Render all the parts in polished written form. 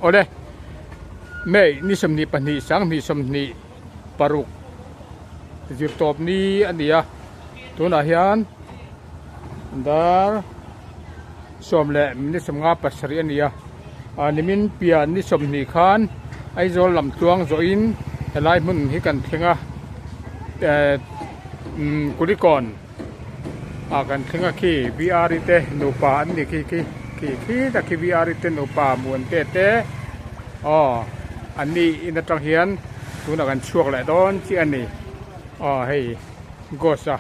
โอ้เลยแม่นี่สมนีปันนีสังนี่สมนีปารุกจุดตบนี้อันเดียตัวนาฮิอันดาร์สมเล่นี่สมงาปัสริอันเดียอันนี้มินเปียนี่สมนีขานไอโซลำตวงโซอินอะไรมึงฮิกันเทงะกุลิกรกันเทงะขี้วิอาริเตนูปาอันนี้ขี้ตะขี้วิอาริเตนูปามวนเตเตอันนี้อินทรังเฮียนตัวนักกันช่วงแหละตอนที่อันนี้ให้ก็ซะ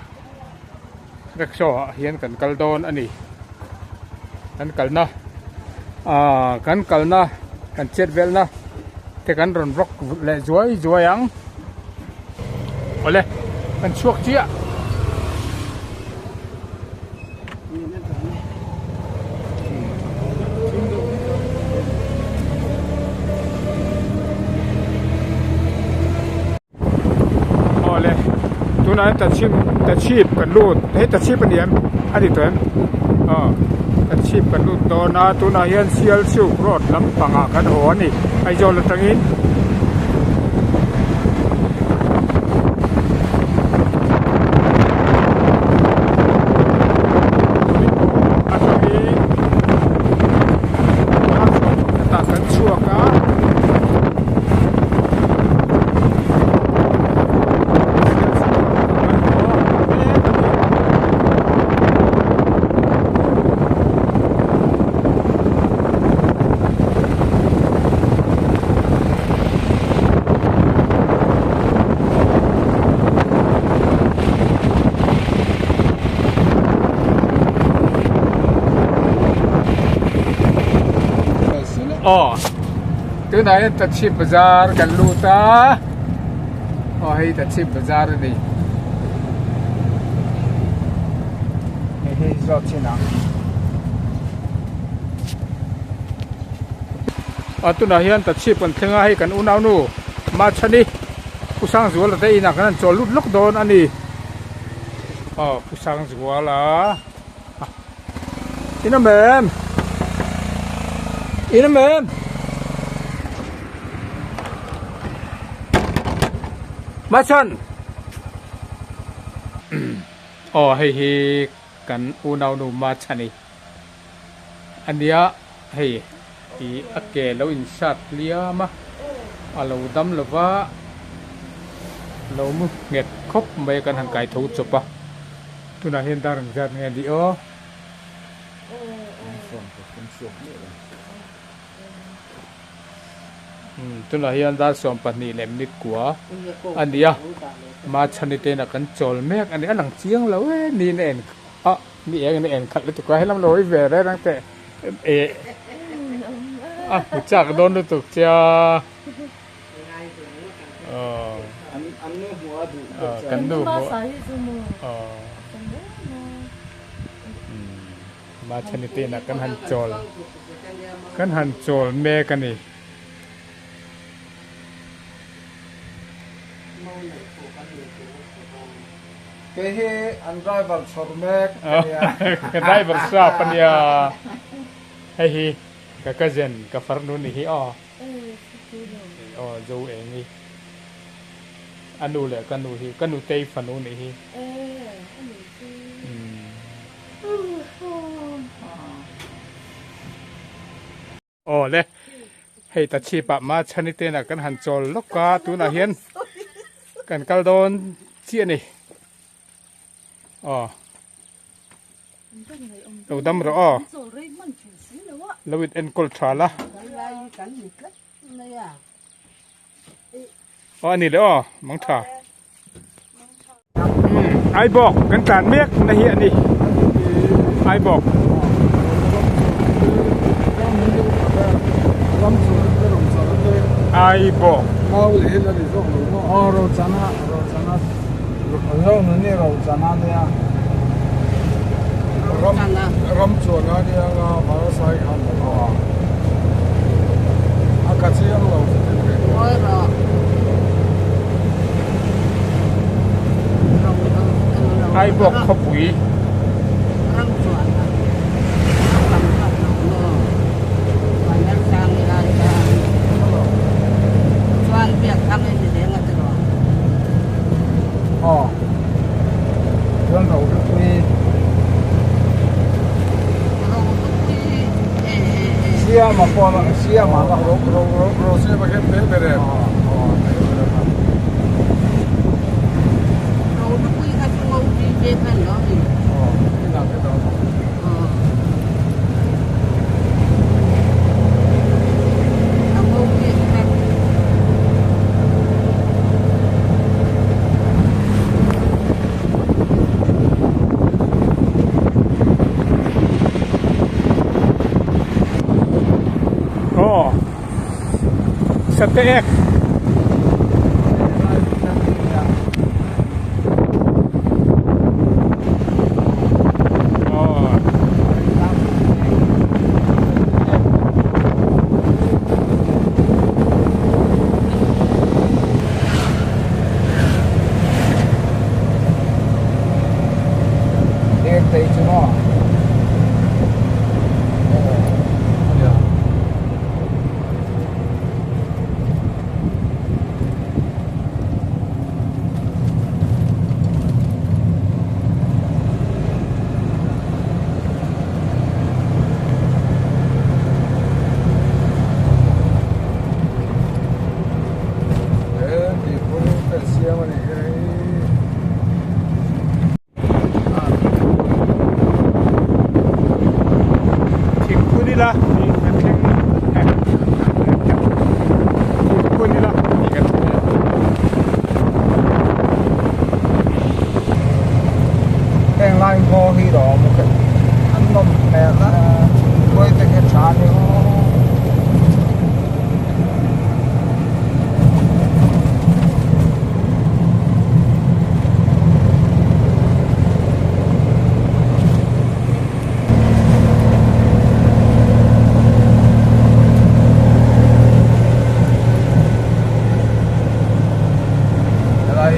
เล็กโซ่เฮียนกันกัลโดนอันนี้กันกัลนะกันกัลนะกันเจ็ดเวลนะแต่กันรอนร็อกและจวยยังเอาเลยกันช่วงเจี๊ยตัวนั้นตัดชีพกันรูดให้ตัดชีพเป็นยังอันนี้ตัวนั้นตัดชีพกันรูดตัวนั้นเฮียนเซียลชิวรถลำปังกันหัวนี่ไอโจลตังอินตัดกันชั่วกันตัวไหนตัดชิบบาซาร์กันลูตาให้ตัดชิบบาซาร์นี่ให้จอดที่นั่งตัวไหนยันตัดชิบกันทั้งให้กันอุณานูมาชนิผู้สร้างสวนเราได้อินักนั้นจอดลุดล็อกโดนอันนี้ผู้สร้างสวนละอินเมมมาชันให้กันอุณานูมาชันนี่อันเดียให้อักเกลเราอินชัดเลียมาเราดำเราว่าเรามุกเงียดคบไปกันทางไกลทุกจบปะทุนอาเห็นตาหลังจากเงี้ยดีตุนlahir anda som pani lem nit kwa ania ma chani te na kan chol mek ani alang chiang lo ni nen ni en khat le tu ka helam loi ve re rang te chak don tu cha kan nu ma chani te na kan han chol me kan ni kehe an driver chormek driver sa panya hi ka kazen ka farnu ni hi zo engi anu le kanu tei fanu ni hi le hei ta chi pa ma chani te na kan han chol lokka tu na hian kan kal don chi ni đầu đâm rõ lâu ít en col trà la anh này đó măng trà ai bọc cái tàn miếc này hiện đi ai bọc ai bọc rồi chana rồi nữa rồi chana đây à ram chuột nó đi ăn vào sai ăn vào cái gì ăn lâu ai bọc khóc bụi mà con nó xia mà nó rô xia mà cái bé bé đẹp. Rồi nó quy ra chung ngô đi về thành đó thì. Cái nào cái đó. sa teek. Line có khi đó một cái ăn ngon mẹ là với cái chả này lại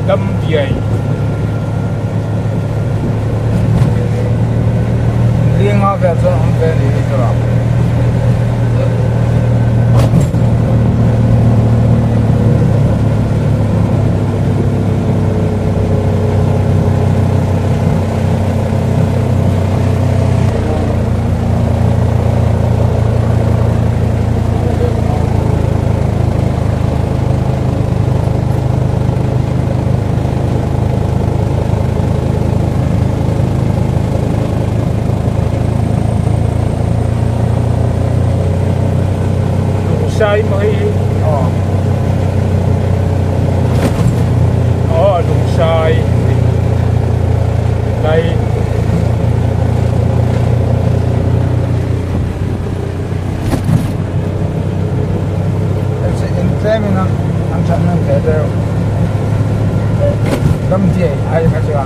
đâm dày liên hợp về cho ông về đi cho lắm. Sai mới đúng sai đây xem nó ăn chậm nó thế đều đâm chè ai phải chưa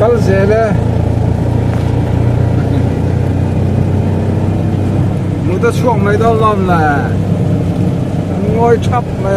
Kal zele mu ta chuang mai do lam la ngoi chap mai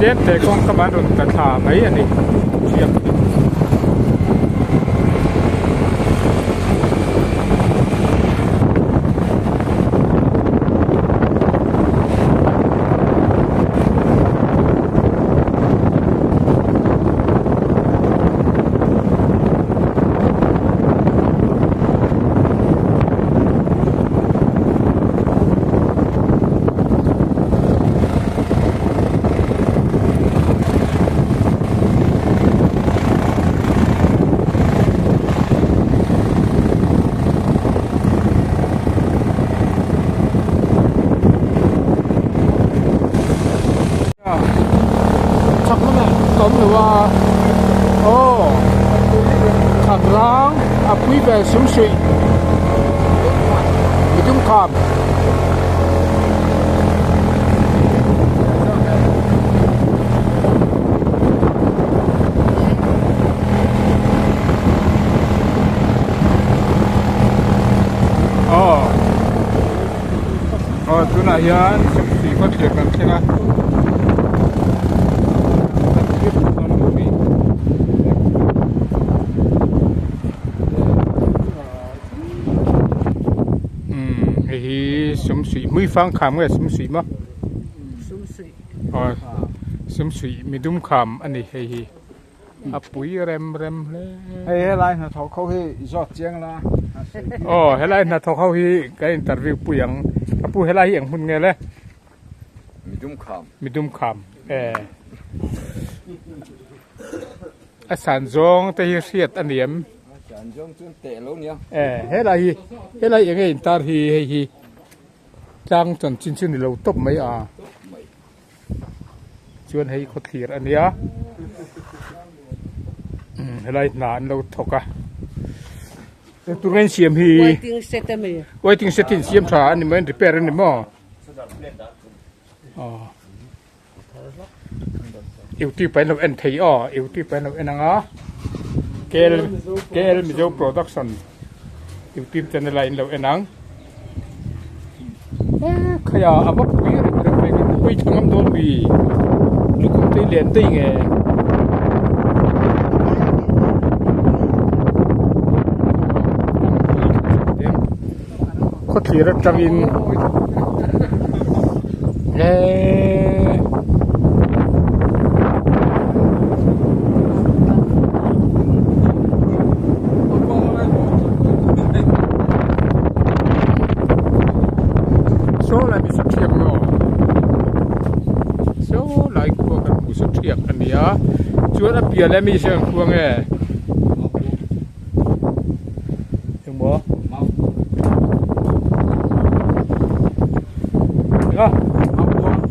เด็กของกำมันรถกระถาไหมอันนี้เชียงหรือว่าโอ้ขับล้างอับวิเวสมสุยมิดุมคำอ๋อตัวไหนยันสีก็เทียบกันใช่ไหมสมศรีมือฟังคำก็สมศรีมั้งสมศรีอ๋อสมศรีมีดุมคำอันนี้เฮ้ยปุ๋ยเร็มเลยเฮ้ยอะไรนะทอเขาให้จอดเจียงละอ๋อเฮ้ยนะทอเขาให้ก็อินเตอร์วิวปุ๋ยยังปุ๋ยเฮ้ยอย่างคุณไงเลยมีดุมคำอาสารจงแต่เสียดอันเดียมอาสารจงจนเตะแล้วเนี่ยเฮ้ยอย่างไงอินเตอร์เฮ้ยจังจนชิ้นๆนี่เราตบไม่ชวนให้เขาถีอันนี้อะไรนานเราถกตัวเงินเสียมฮีไว้ทิ้งเซตินเสียมถ่าอันนี้มันรีเปร์อันนี้มั้งอิวที่ไปเราเอ็นทีอิวที่ไปเราเอ็นนังเกลมิโซโปรดักชั่นอิวที่เป็นอะไรเราเอ็นนังขยะอาวับปุ๋ยปุ๋ยทั้งน้ำโดนบีลูกตีเลียนตีไงเขาถีรัจังอินชวนเปียแล้วมีเสียงควงไงถึงบ่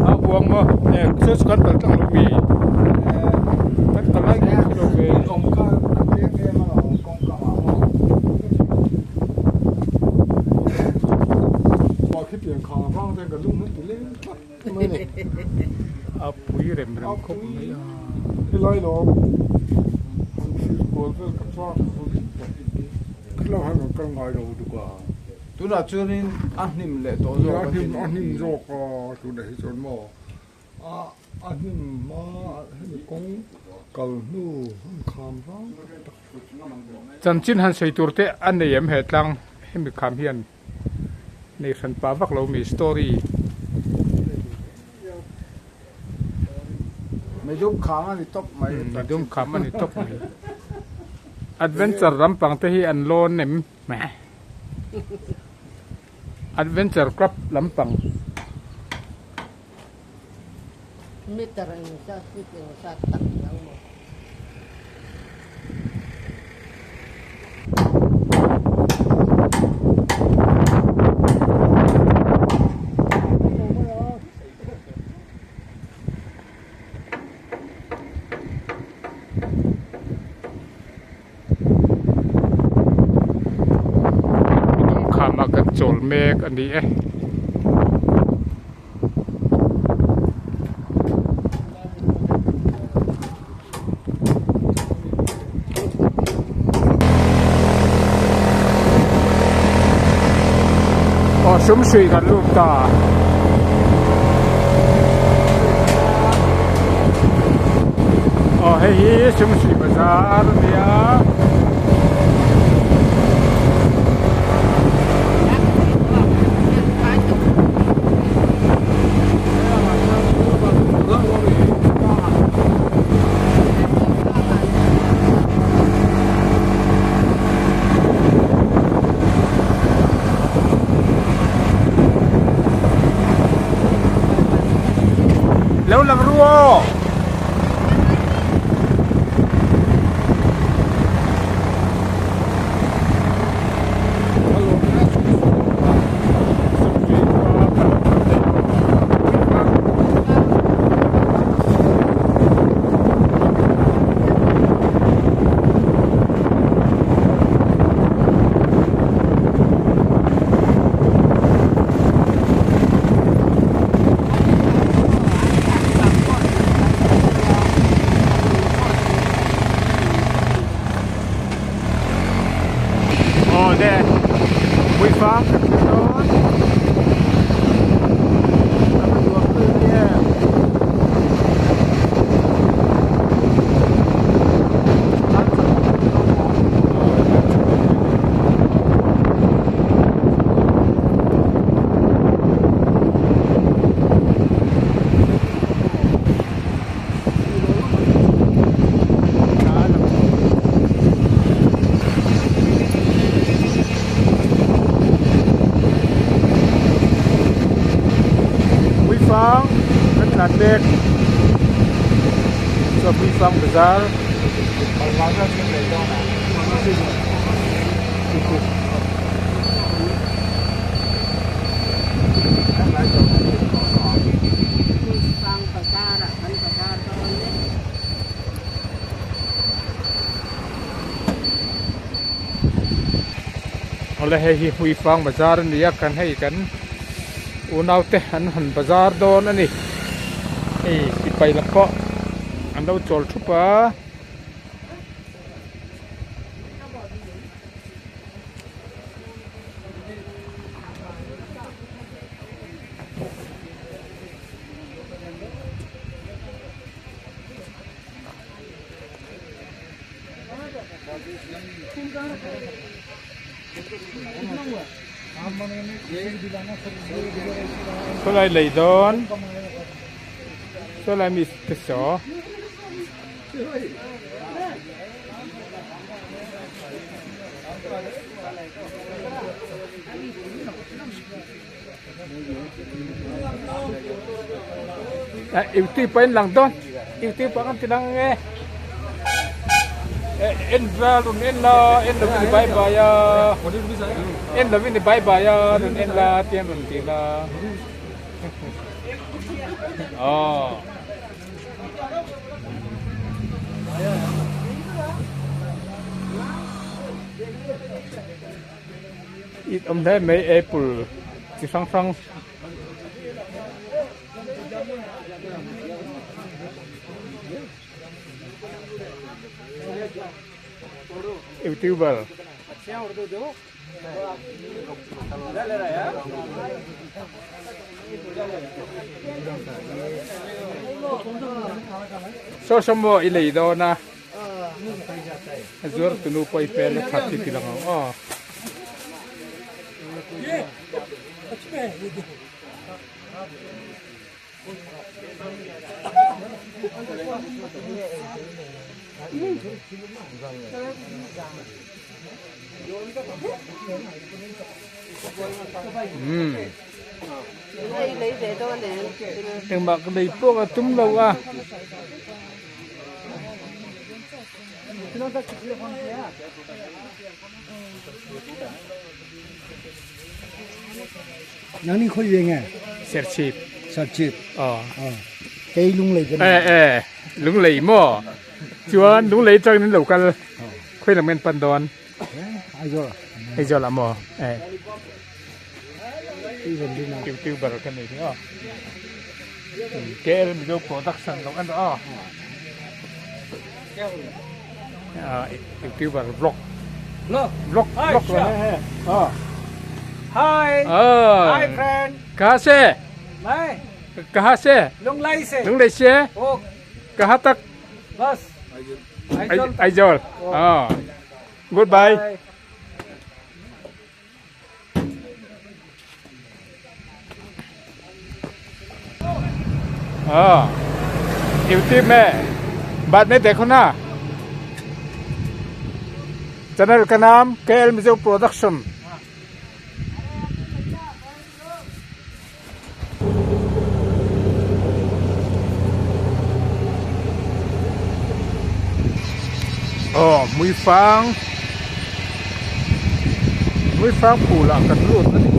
เอาบวงบ่เนี่ยเสื้อสกัดตั้งลูกบีตั้งตะไลกิโลเมตรองค์การเลี้ยงเลี้ยงมาองค์การบอกคิดเปลี่ยนขาฟังแต่กับลุงมันตัวเล็กไม่เลยเอาปุ๋ยเร็มครบเลยที่ไรหรอกโกลเฟลกับชอบเราให้มันกลางไงเราดีกว่าตัวนั้นชวนอันนี้มันเลยตัวอันนี้โรคตัวไหนชวนหมออันนี้มาให้มันกงกัลนู่คำร้องจันจินหันใส่ตัวเตะอันนี้ยังเหตุลังให้มันคำเฮียนในสันป่าวักเรามีสตอรี่ไม่ดุมขามอันนี้ตบไม่ดุมขามอันนี้ตบไม่อัดเวนเจอร์รำปังเตะอันโลนเนี่ยแหมอัดเวนเจอร์ครับลำปังมิตรอินทร์ที่เป็นสัตว์ต่างๆหมดโจลเมกอันนี้สมศรีกันลูกตา hei hi sumsi bazar nia lâu lắm rùa nè Hmuifang đó Hmuifang rất là đẹp cho Hmuifang bazar Sang pasar, kan pasar tahun ni. oleh hei Hmuifang bazar ni kan hei kan unaw te han bazar don ani ki pai la ko an lo chol thupa số lại lấy đón số lại mi cái số yêu ti pain lang đón yêu ti pa kan tilang nghe en ra luôn en la en la bye bye ya en la vini bye bye ya luôn en la tiang luôn ti la oh ít thế mấy apple chỉ phăng phăng YouTuber so semua ilai do na azur tunu poi pen thati tilang oh Lấy để tôi nè. nhưng mà cái này phố chúng lâu à Yang ni khôi về nghe serchip chip cái lung lấy cái lung lấy mò chúa lung lấy cho nên lâu cái khơi làm men pan đòn ai cho làm mò YouTuber cái này thế cái video production đó anh đó YouTuber vlog là Hi hi friend kहाँ से मैं कहाँ से लुंगलाई से लुंगलाई से ओ कहाँ तक बस Aizol. Oh. Goodbye. Yêu tim mẹ. Bạn này देखो ना. Channel का नाम KL Mizo Production. Hmuifang. Hmuifang pula kan lut tadi.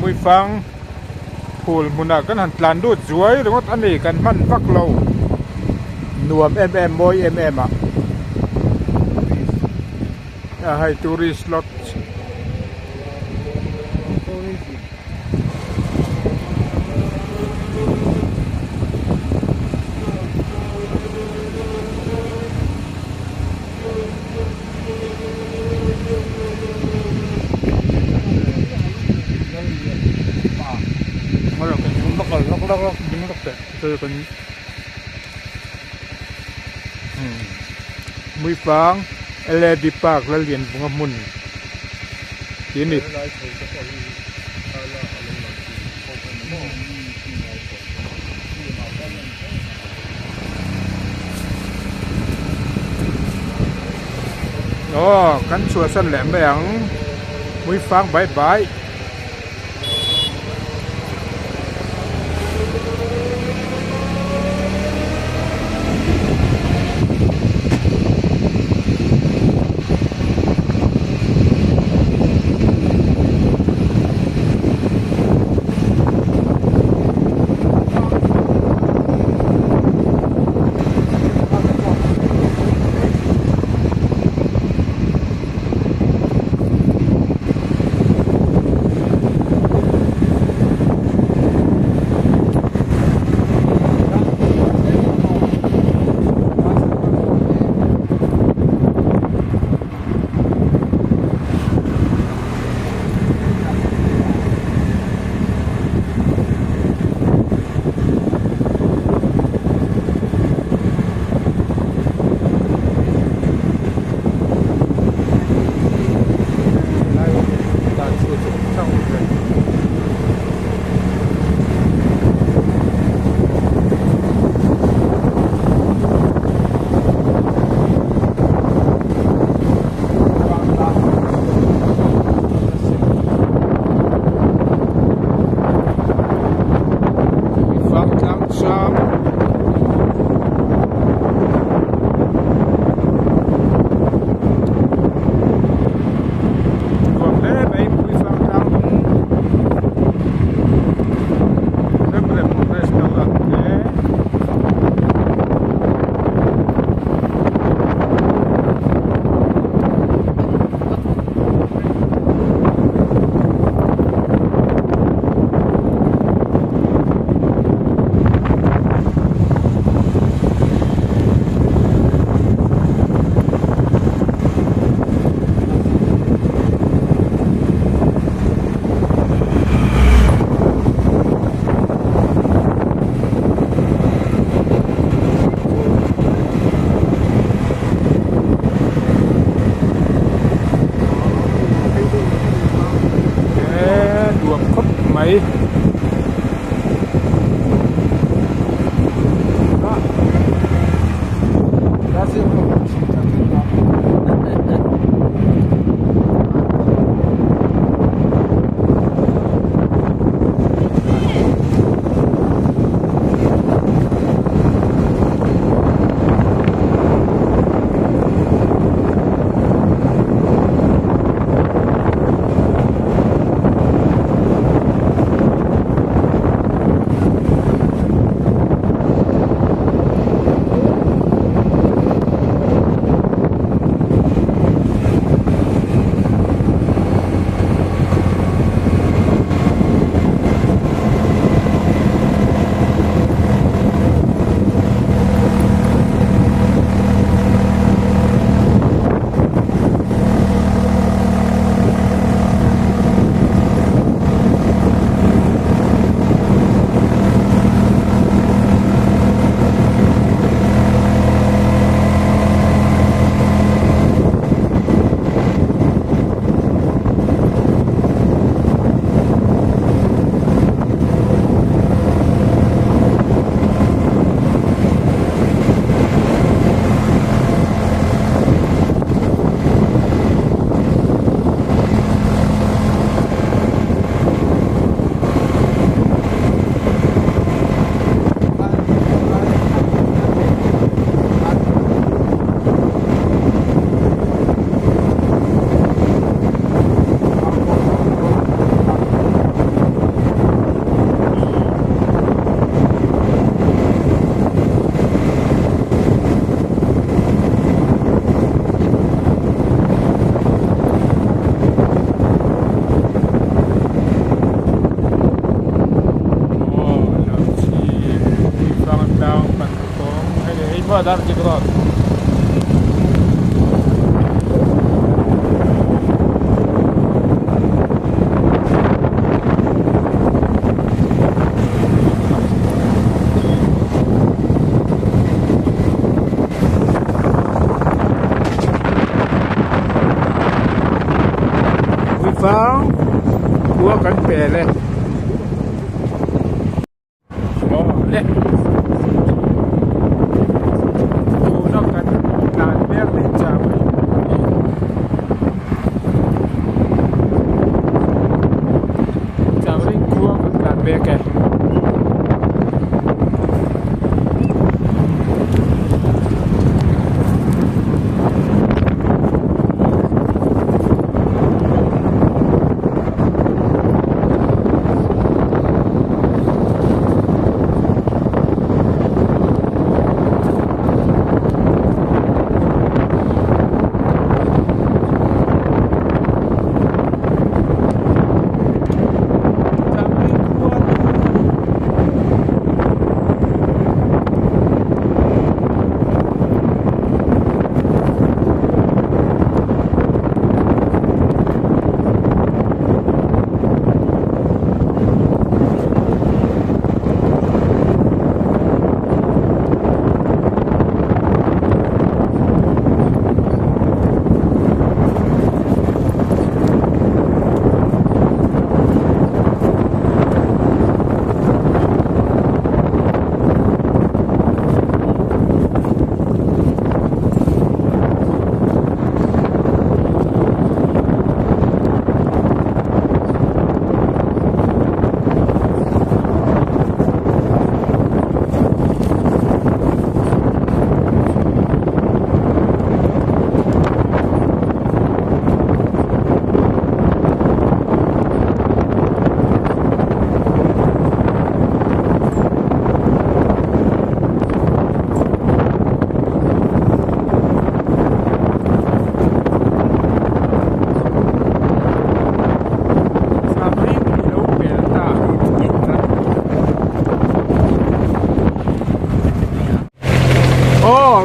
Hmuifang phul muna kan han tlan dut zuai ringot ani kan man vak lo nuam moi hai tourist lot lok bin lok te tôi kan Hmuifang LED park la lian bunga mun ini kan chua san lem bang Hmuifang bye bye. mà đang chỉ có Hmuifang cua cắn bè lên đó lên cua nó cắn đàn bè lên chào đi cua cắn đàn bè kìa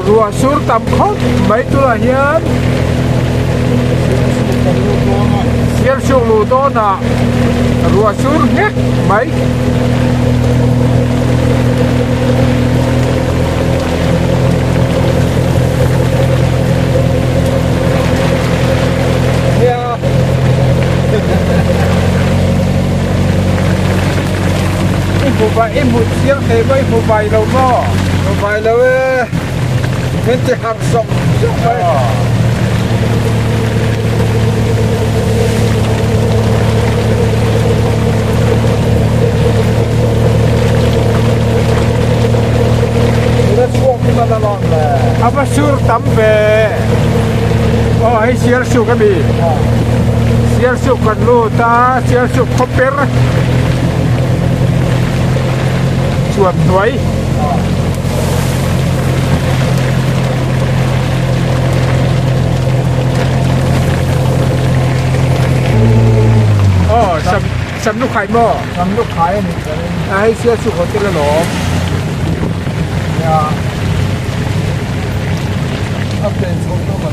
rùa xuống tầm khóc mấy tuổi hiến xiên xuống lù tô nọ rùa xuống hết mấy phụ bài em một xiên thế với phụ bài đâu nó phụ bài đâu nên chỉ hàng sống chứ không phải nó xuống mà nó lon là apa sur tắm về hay xia su cái gì xia su cần lô ta xia su copper chuột đuối sắm lúc khai mò sắm lúc khai này ai xưa sụp vào tên là nó ấp tên xuống nó còn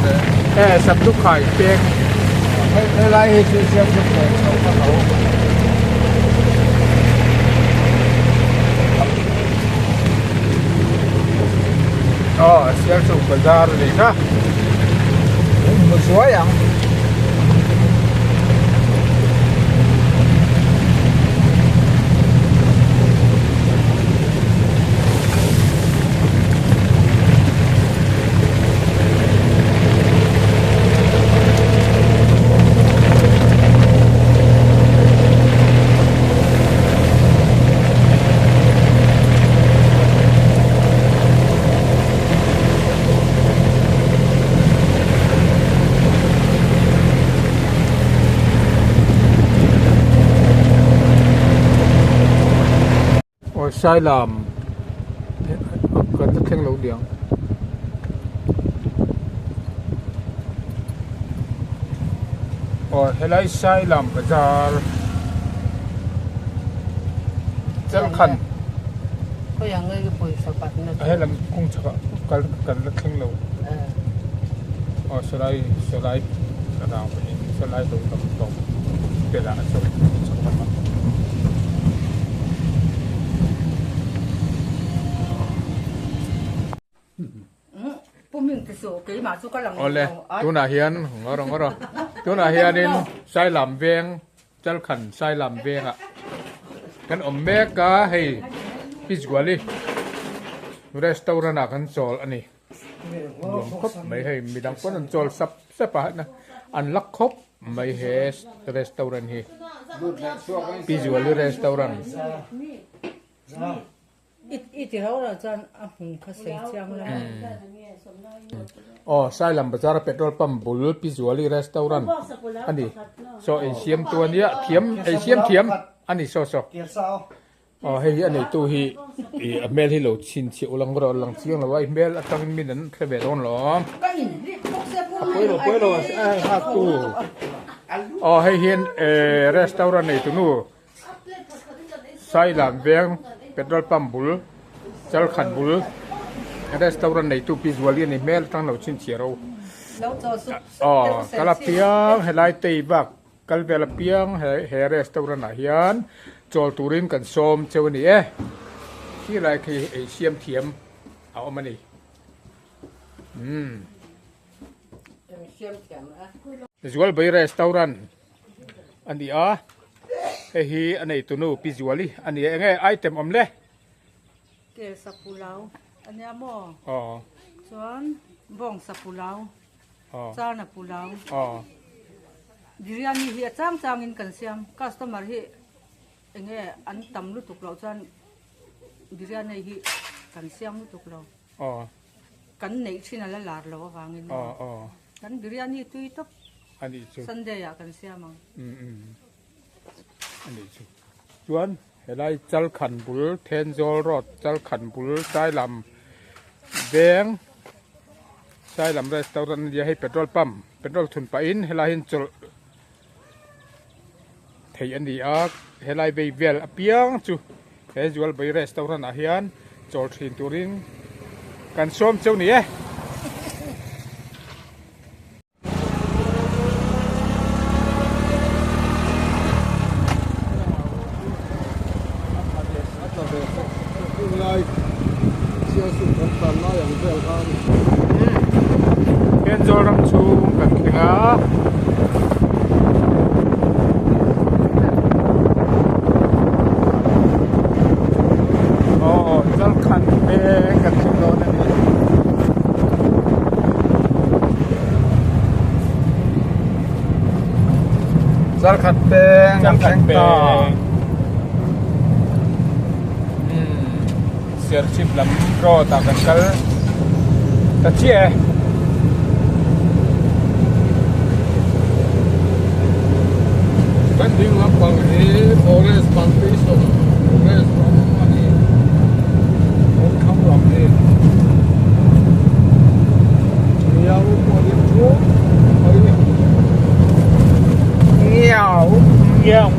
đấy sắm lúc khai tiền cái lại thì xưa sụp vào xong bắt đầu xưa sụp vào ra rồi đấy ha một số vậy sai lầm cần tất khen lẩu điện hay lấy sai lầm bây giờ chân khẩn có yang người bồi sập bát nó hay làm cũng chắc cần là khinh lâu sợi cái nào vậy sợi đồ tầm để là sợi mặt bún miếng thịt sổ cái mà chú có làm ole tu na hiền ngoro tu na hiền nên sai làm veng chal khẩn sai làm veng ạ kan omme ka hey visually restaurant akan chol ani yom khop mai hey midang kon an chol sapa na an lak khop mai he restaurant hi visually restaurant ít thì hậu là chân áp hùng khá sấy chăng là sai làm bazar petrol pump bul visually restaurant ani so asiam tu ania thiam ani so hey ani tu hi mel hi lo chin chi ulang ro lang chiang lo wai mel atang min an khebe ron lo poi lo ha tu hey hian restaurant nei tu nu sai làm veng petrol pump bul chal khan bul restaurant nei tu visually ni mel tang lo chin chi ro kalapiang helai tei bak kalvelapiang he restaurant a hian chol turin kan som chewani khi lai khi asiam thiam a omani visual bay restaurant ani a hi anei tunu visually ani nge item omle ke sapulau anh em mò oh chuan bong sapulau oh chana pulau oh biryani hi chang in kan siam customer hi enge an tam lu tuk lo chuan biryani hi kan siam lu tuk lo oh kan nei thina la lar lo wangin oh kan biryani tui top ani chu sunday ya kan siam ani chu chuan helai chal khan bul then zol rot chal khan bul sai lam beng sai lam restaurant ya hay petrol pump petrol thun pa in helai hin chol thei ani a helai bei vel apiang chu casual bei restaurant a hian chol thin turin kan som cheu ni Ken zol ram chu kan khinga zal khan be kan thilo na ni zal khat pe ser chip lam ro ta kan kal ta chia kan ding lam pang ni forest plantation forest money on kam lam ni ya u ko ni chu ai nhau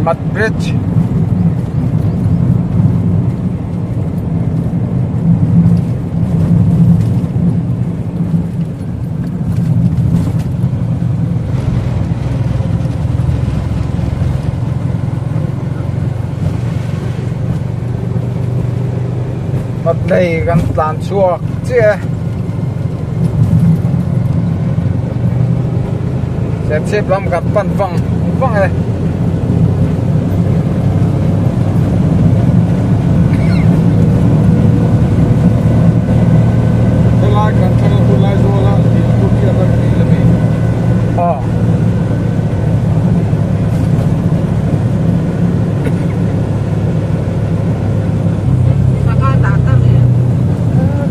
Mud Bridge. Mặt này gần tàn chuộc chưa xem xếp lắm gặp văn văng văng này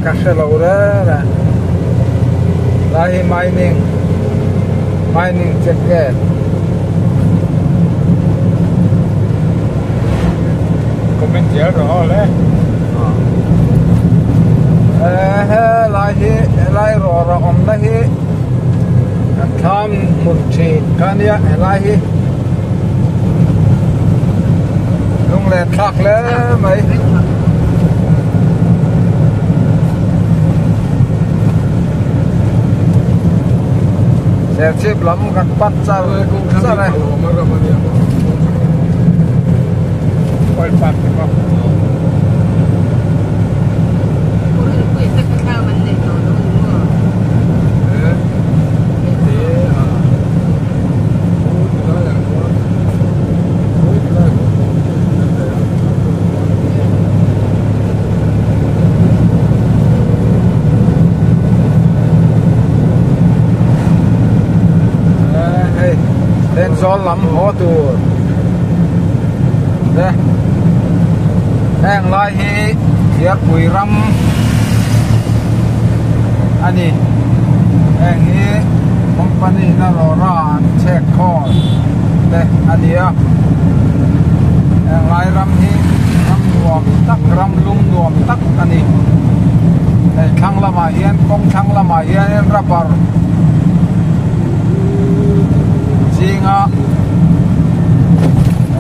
kasih laura lahi mining jacket comment giờ rồi đấy hi lai ro ra om na hi tham mun chi kania lai hi lung le thak le mai sẽ chip lắm các bắt ra ra này quay phạt được không lên gió lắm hó tù đây hang lai hi thiệt bùi râm anh đi hang hi company na lo ra check call đây anh đi à hang lai râm hi râm nuông tắc râm lung nuông tắc anh đi đây thang la ma hiền công thang la ma hiền rubber Singa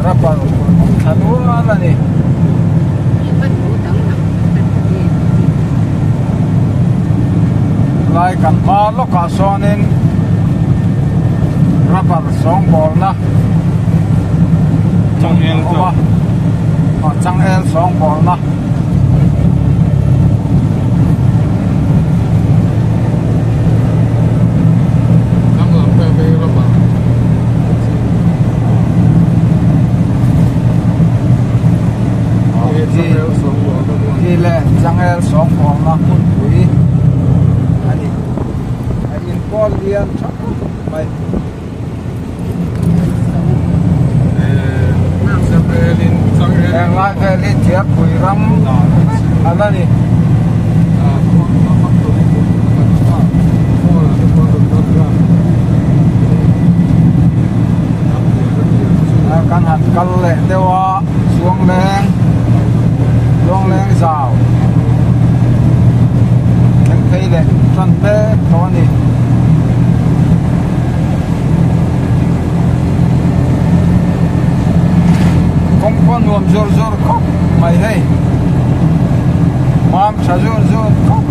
rapar tanua na ni lai kan ma lo ka sonin rapar song bol na chang el song bol na chang el song bol na kun pui ani in call lian chak mai yang lai ke li tiap pui ram ala ni kan hat kal le dewa suang leng sao kan thấy le tan pe to ni công con nuông zor zor khóc mày hay mam sa zor zor khóc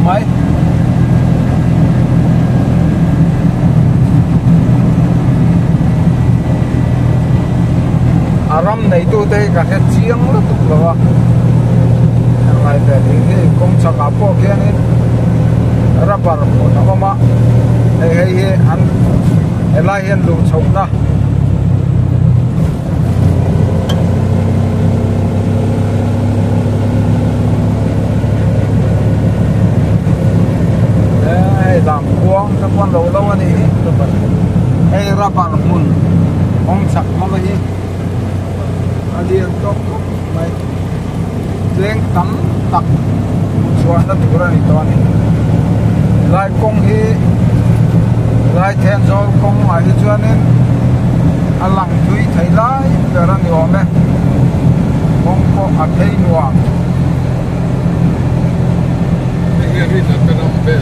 mày aram này tu đây cả hết chiang lắm tục rồi ngày về thì công chắc áp bộ kia nên rubber một nó mà hay anh lại hiện lụt sống đó đây làm quang các con lâu lâu này hay rubber mun công chắc mà mấy anh đi ăn tốt mấy leng tam tak suan na turan ito ani lai kong hi lai then zo kong ai chuanin alang thui thai lai garan yo me kong ko a thei nuam Ini ri na kanam be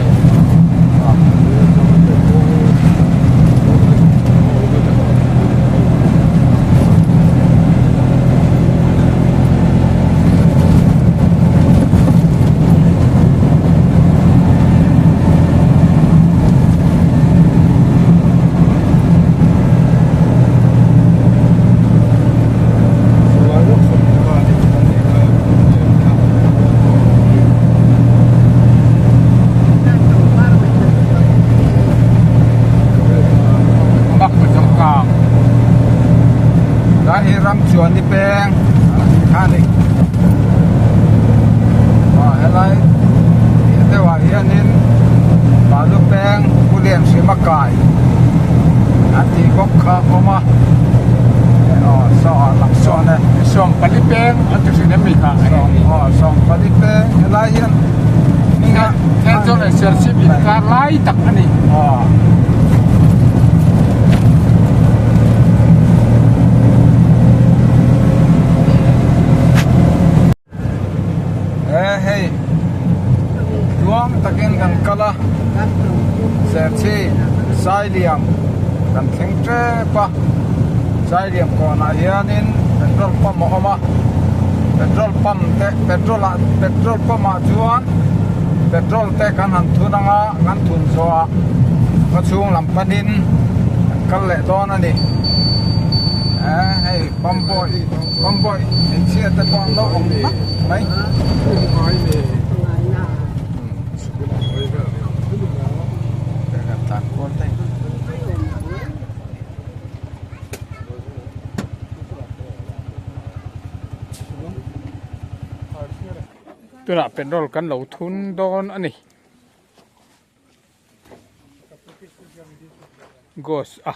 ram chuan ni peng kha ni helai te wa hianin ba lu peng pulian sima kai ati kok kha koma so lam so ne som pali peng atu sine mi ka so pali peng helai hian ninga tenzo le sersi bi ka lai tak ani nuang takin kan kala ser chi sai liam kan theng tre pa sai liam ko na hianin petrol pump oma petrol pump te petrol pump ma chuan petrol te kan han thunanga kan thun zoa ka chung lam panin kal le don ani hey pump boy en chia te pon lo ong ni mai mai ni tan kon teตัวน่ะเป็นรถกันเหลาทุนโดนอันนี้กสอ่ะ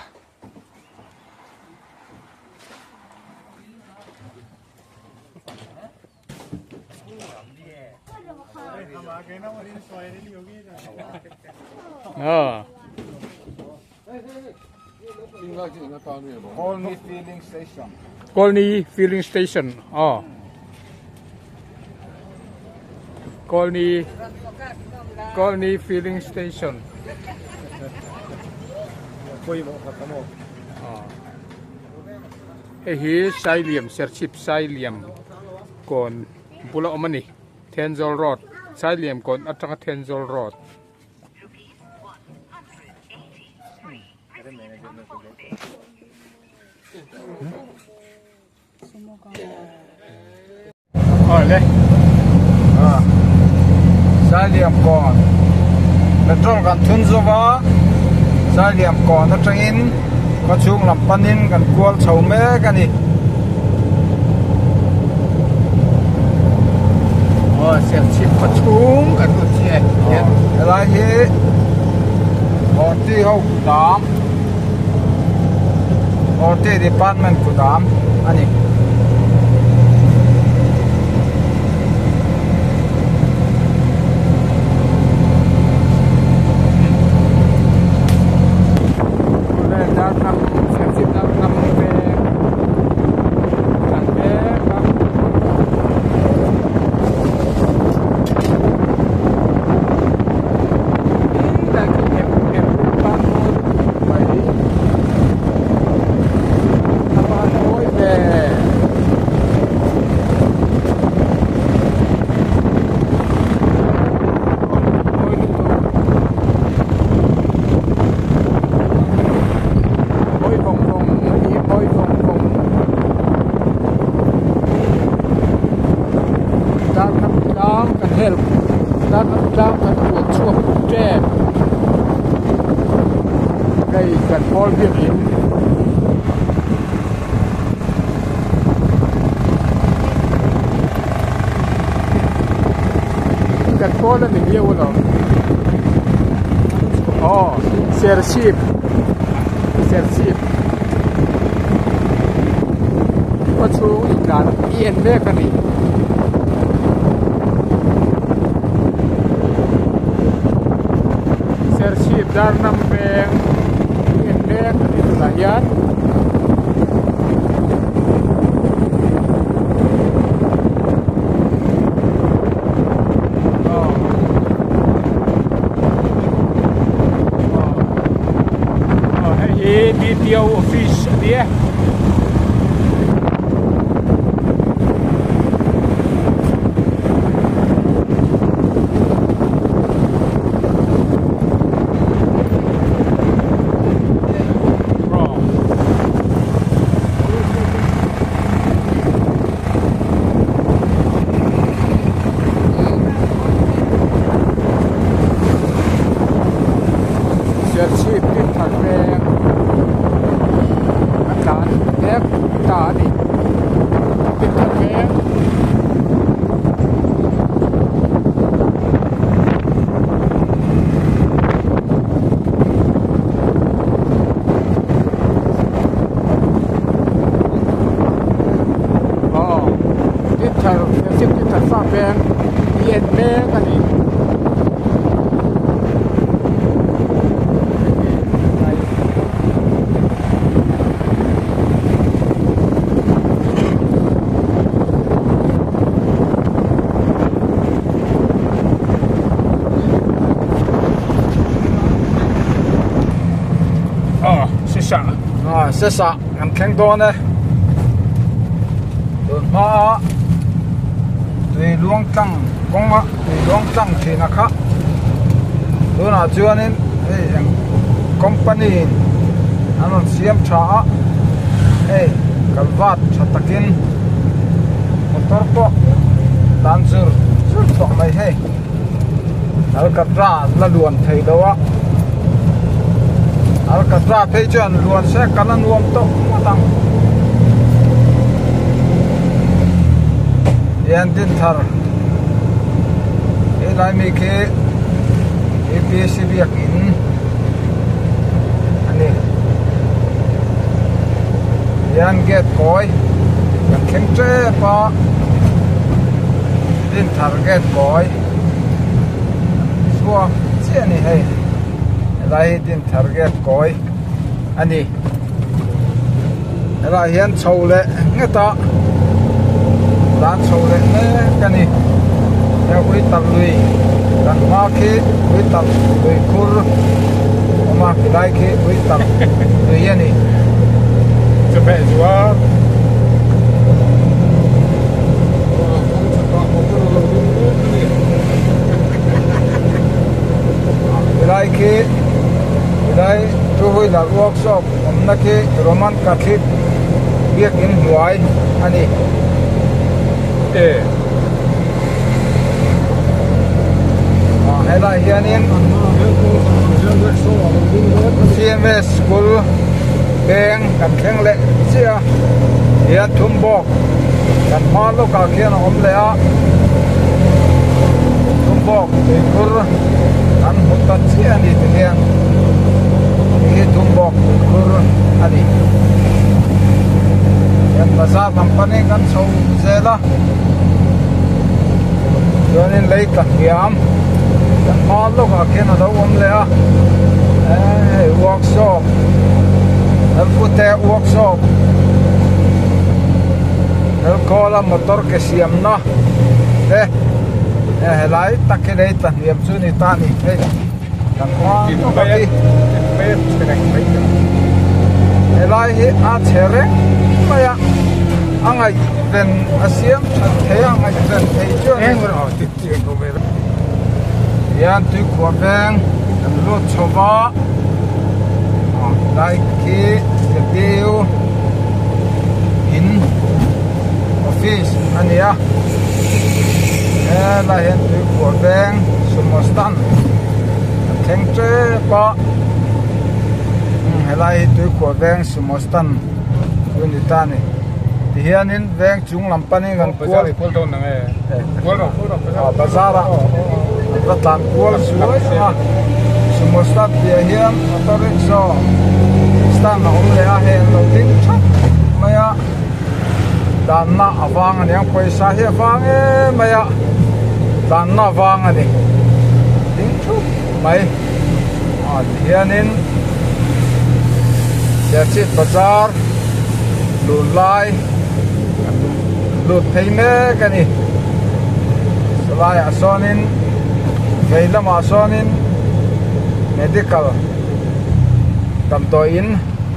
all me filling station กรณี filling station อ๋อกรณี filling station คุยบอกครับทั้งหมด ไอ้ฮีไซเหลี่ยมเซอร์ชิปไซเหลี่ยมก่อนบุละอมันนี่เทนโซลรอดไซเหลี่ยมก่อนอัตราเทนโซลรอดอ๋อเลยไซเลียมก่อนเปโตรกันทุนซัวไซเลียมก่อนนักอินก็ช่วงลำปันินกันกวลเฉาเมกันนี่เสียงชิปประชุมกันดูเชี่ยอะไรยี่ออที่เขาดามออที่ดีพาร์ตเมนต์กูดามอันนี้ด้านล่างกันปวดช่วงแจ้งในกันพอลเพียงหินกันพอลแล้วหนึ่งเดียวเหรออ๋อเซอร์ชีพก็ชูอีกการเอียนแม่กันนี่dar nambeng endek itu layan BPO office dia sẽ sạ ăn khen đo này đồn ma tùy luông tăng công mà tùy luông tăng thì nó khác đồn nào chưa nên company anh xem trả cái vắt chặt takin motor po dancer sụt mày hay Alcatraz là luồn thấy đâu á Alcatraz thấy chuyện luồn sẽ cắn ăn luồn tốt mà tăng yên tin thở cái lại mấy cái APC việc in anh đi yên get coi yang khen tre pa tin thở get coi xua xe này hay lại tin target coi anh đi lại hiện sâu lệ nghe ta đàn sâu lệ nè cái này theo quý tập lùi đàn ma khi quý tập lùi kur mà cái lại khi quý tập lùi anh điจะไปจัว lại khi lại tôi là workshop hôm nay khi Roman Catholic việc in hoài anh đi hay là hiện in CMS School Bang cần khen lệ chia hiện thum bọc cần hoa lúc cả kia nó ôm lệ thum bọc thì kur anh một tận chia anh đi thực hiện cái thum bọc kur anh đi hiện bazar company kan sâu dễ đó cho nên lấy cả hiểm cần hoa lúc cả kia nó đâu ôm lệ workshop el pute workshop el kola motor ke siam na lại tắc cái đấy tận điểm chú này ta đi đây tận hoa nó có đi lại hi a chere maya ang ai ven asiam thế ang ai ven thế chưa em rồi tiết tiền của mình yan tu kwa bang lo chova lại ki deal in office ania là hiện tượng của bang Sumastan thành chế ba là hiện tượng của bang Sumastan unita này thì hiện in bang chúng làm pani gần bazar đi phun này phun rồi bazar rất là cuốn suối Sumastan thì hiện tôi biết sao stan ông lẽ hiện đầu tiên chắc mày đàn na vang anh em quay xa hiện vang mày đàn na vang anh đi tính chút mày hiện in giờ chết bazar lùn lai lùn thấy mẹ cái này lai asonin vậy là mà asonin medical tầm tối in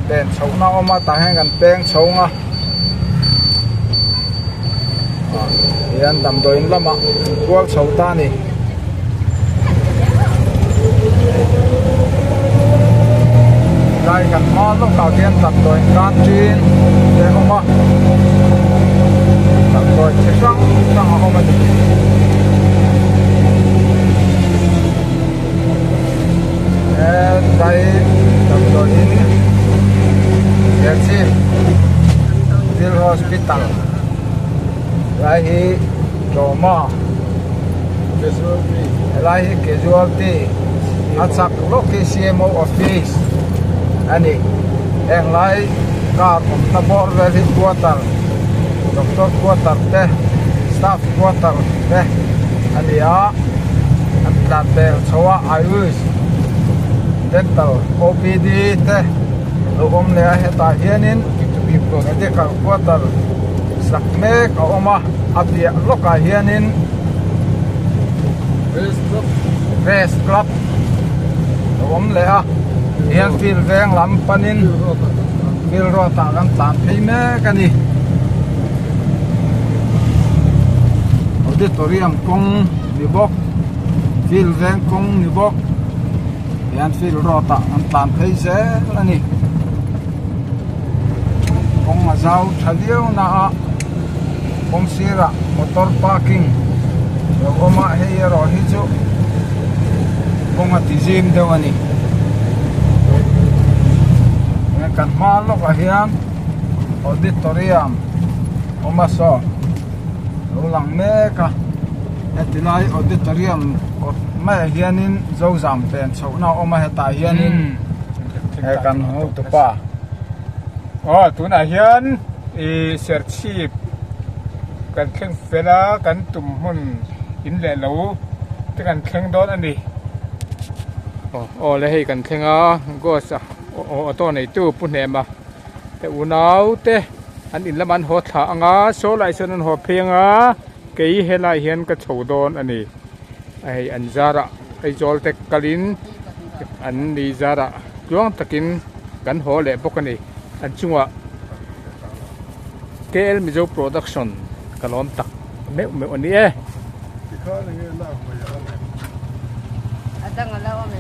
đèn sống nào mà tại hay gần đèn sống à hiện tầm tối in lắm ạ qual sống ta này lại gần hoa lúc đầu tiên tầm tối can chuyên để không mà tầm tối chế sáng không mà đây tầm tối in Yes, Bill Hospital. Lại hi trauma. Lại hi casualty. Atsak lúc cái CMO office. Ani, em lại car na bor về quarter. Doctor quarter te, staff quarter te. Ani à, anh đặt bel soa IUS. Dental OPD te. Hôm nay ta hiện in medical quarter sak mek oma apia loka hiện in West Club hôm nay hiện field veng lam panin fil ro ta kan tlan phei me kani auditorium kong ni bok fil veng kong ni bok yan fil ro ta kan tlan phei se lani kong azau thadiu na a kong sira motor parking yo oma he ro hi chu kong atizim dewani kan malok ahian auditorium omaso ulang meka etilai auditorium ma hianin zozam pen chona oma heta hianin kan ho tu pa tuna hian i serchip kan kheng fela kan tum hun in le lo te kan kheng don ani le hei kan khenga go sa to nei tu pu ne ma te unau te an in laman ho tha anga so lai son an ho phenga kei helai hian ka chodon ani ai an zara ai jol te kalin an ni zara chuang takin kan ho le bokani an chunga KL Mizo production kalom tak me ani adang alaw me